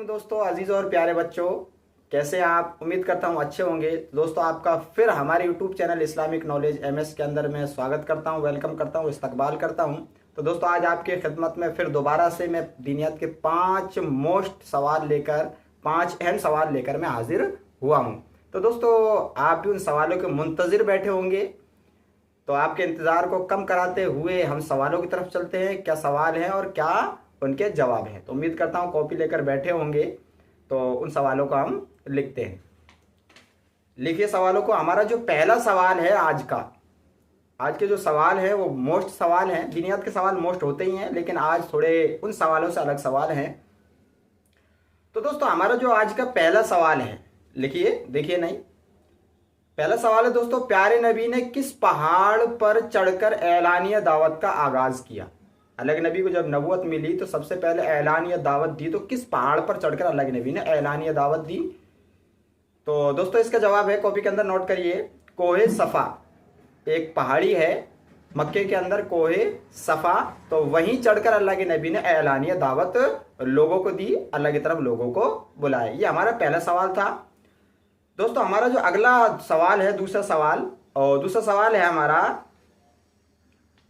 वालेकुम दोस्तों, अजीज़ और प्यारे बच्चों, कैसे हैं आप। उम्मीद करता हूं अच्छे होंगे। दोस्तों आपका फिर हमारे YouTube channel Islamic knowledge MS के अंदर मैं स्वागत करता हूं, वेलकम करता हूं, इस्तकबाल करता हूं। तो दोस्तों आज आपके खिदमत में फिर दोबारा से मैं दीनियत के 5 अहम सवाल लेकर मैं हाजिर हुआ हूँ। तो दोस्तों आप भी उन सवालों के मुंतज़िर बैठे होंगे, तो आपके इंतज़ार को कम कराते हुए हम सवालों की तरफ चलते हैं। क्या सवाल हैं और क्या उनके जवाब हैं। तो उम्मीद करता हूँ कॉपी लेकर बैठे होंगे, तो उन सवालों को हम लिखते हैं। लिखिए सवालों को। हमारा जो पहला सवाल है आज के जो सवाल है वो मोस्ट सवाल हैं। दुनियात के सवाल मोस्ट होते ही हैं, लेकिन आज थोड़े उन सवालों से अलग सवाल हैं। तो दोस्तों हमारा जो आज का पहला सवाल है, लिखिए, देखिए नहीं, पहला सवाल है दोस्तों, प्यारे नबी ने किस पहाड़ पर चढ़कर एलानिया दावत का आगाज किया। अल्लाह के नबी को जब नबूवत मिली तो सबसे पहले एलानिया दावत दी, तो किस पहाड़ पर चढ़कर अल्लाह के नबी ने एलानिया दावत दी। तो दोस्तों इसका जवाब है, कॉपी के अंदर नोट करिए, कोहे सफ़ा। एक पहाड़ी है मक्के के अंदर, कोहे सफ़ा, तो वहीं चढ़कर अल्लाह के नबी ने एलानिया दावत लोगों को दी, अल्लाह की तरफ लोगों को बुलाया। ये हमारा पहला सवाल था। दोस्तों हमारा जो अगला सवाल है, दूसरा सवाल है हमारा,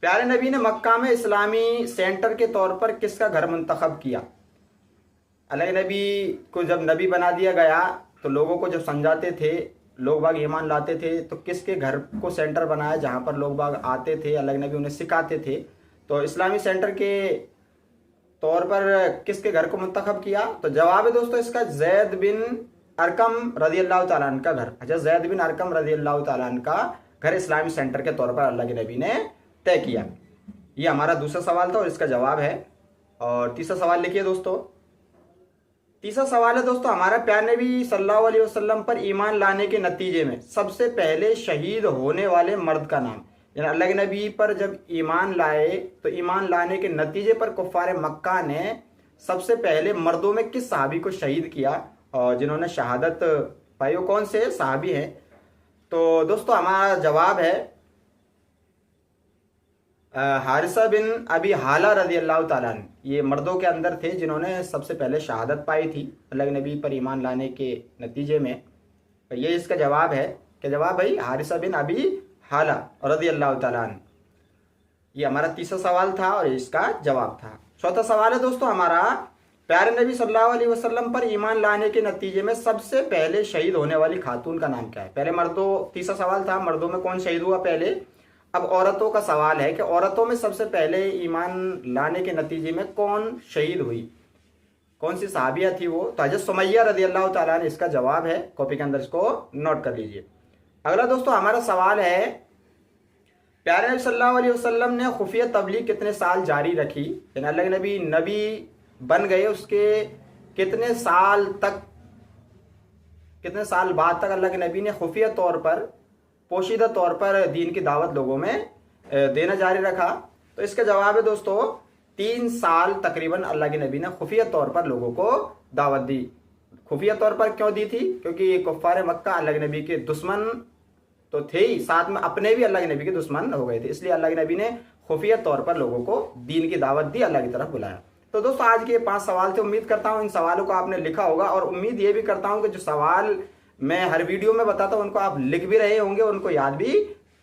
प्यारे नबी ने मक्का में इस्लामी सेंटर के तौर पर किसका घर मुंतखब किया। अल्लाह के नबी को जब नबी बना दिया गया तो लोगों को जब समझाते थे, लोग बाग ईमान लाते थे, तो किसके घर को सेंटर बनाया जहाँ पर लोग बाग आते थे, अल्लाह के नबी उन्हें सिखाते थे। तो इस्लामी सेंटर के तौर पर किसके घर को मुंतखब किया। तो जवाब है दोस्तों इसका, ज़ैद बिन अरकम रज़ी अल्लाह तआला अन्हु का घर। अच्छा, ज़ैद बिन अरकम रज़ी अल्लाह तआला अन्हु का घर इस्लामी सेंटर के तौर पर अल्लाह के नबी ने तय किया। ये हमारा दूसरा सवाल था और इसका जवाब है। और तीसरा सवाल लिखिए दोस्तों। तीसरा सवाल है दोस्तों हमारा, प्यारे नबी सल्लल्लाहु अलैहि वसल्लम पर ईमान लाने के नतीजे में सबसे पहले शहीद होने वाले मर्द का नाम। यानी अल्लाह के नबी पर जब ईमान लाए तो ईमान लाने के नतीजे पर कुफ्फार मक्का ने सबसे पहले मर्दों में किस सहाबी को शहीद किया और जिन्होंने शहादत पाई, वो कौन से सहाबी हैं। तो दोस्तों हमारा जवाब है हारिसा बिन अबी हाला रज़ी अल्लाह तआला अन्हु। ये मर्दों के अंदर थे जिन्होंने सबसे पहले शहादत पाई थी अल्लाह के नबी पर ईमान लाने के नतीजे में। तो ये इसका जवाब है। क्या जवाब भाई? हारिसा बिन अबी हाला रज़ी अल्लाह तआला अन्हु। ये हमारा तीसरा सवाल था और इसका जवाब था। चौथा सवाल है दोस्तों हमारा, प्यारे नबी सल्लल्लाहु अलैहि वसल्लम पर ईमान लाने के नतीजे में सबसे पहले शहीद होने वाली खातून का नाम क्या है। पहले मर्दों, तीसरा सवाल था मर्दों में कौन शहीद हुआ पहले। अब औरतों का सवाल है कि औरतों में सबसे पहले ईमान लाने के नतीजे में कौन शहीद हुई, कौन सी सहाबिया थी वो। तो हज़रत सुमैया रज़ी अल्लाह तआला अन्हा इसका जवाब है। कॉपी के अंदर इसको नोट कर लीजिए। अगला दोस्तों हमारा सवाल है, प्यारे नबी सल्लल्लाहु अलैहि वसल्लम ने खुफिया तबलीग कितने साल जारी रखी। यानी अल्लाह के नबी बन गए, उसके कितने साल बाद तक अल्लाह के नबी ने खुफिया तौर पर, पोशीदा तौर पर दीन की दावत लोगों में देना जारी रखा। तो इसका जवाब है दोस्तों 3 साल तकरीबन अल्लाह के नबी ने खुफिया तौर पर लोगों को दावत दी। खुफिया तौर पर क्यों दी थी? क्योंकि कुफ्फार मक्का अल्लाह के नबी के दुश्मन तो थे ही, साथ में अपने भी अल्लाह के नबी के दुश्मन हो गए थे, इसलिए अल्लाह के नबी ने खुफिया तौर पर लोगों को दीन की दावत दी, अल्लाह की तरफ बुलाया। तो दोस्तों आज के 5 सवाल थे। उम्मीद करता हूँ इन सवालों को आपने लिखा होगा और उम्मीद ये भी करता हूँ कि जो सवाल मैं हर वीडियो में बताता हूँ उनको आप लिख भी रहे होंगे, उनको याद भी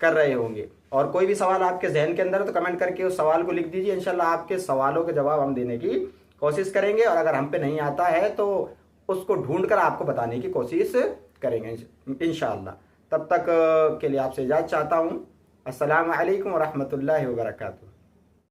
कर रहे होंगे। और कोई भी सवाल आपके जहन के अंदर है तो कमेंट करके उस सवाल को लिख दीजिए। इंशाल्लाह आपके सवालों के जवाब हम देने की कोशिश करेंगे और अगर हम पे नहीं आता है तो उसको ढूंढ कर आपको बताने की कोशिश करेंगे इंशाल्लाह। तब तक के लिए आपसे इजाज़त चाहता हूँ। अस्सलामु अलैकुम व रहमतुल्लाहि व बरकातुहू।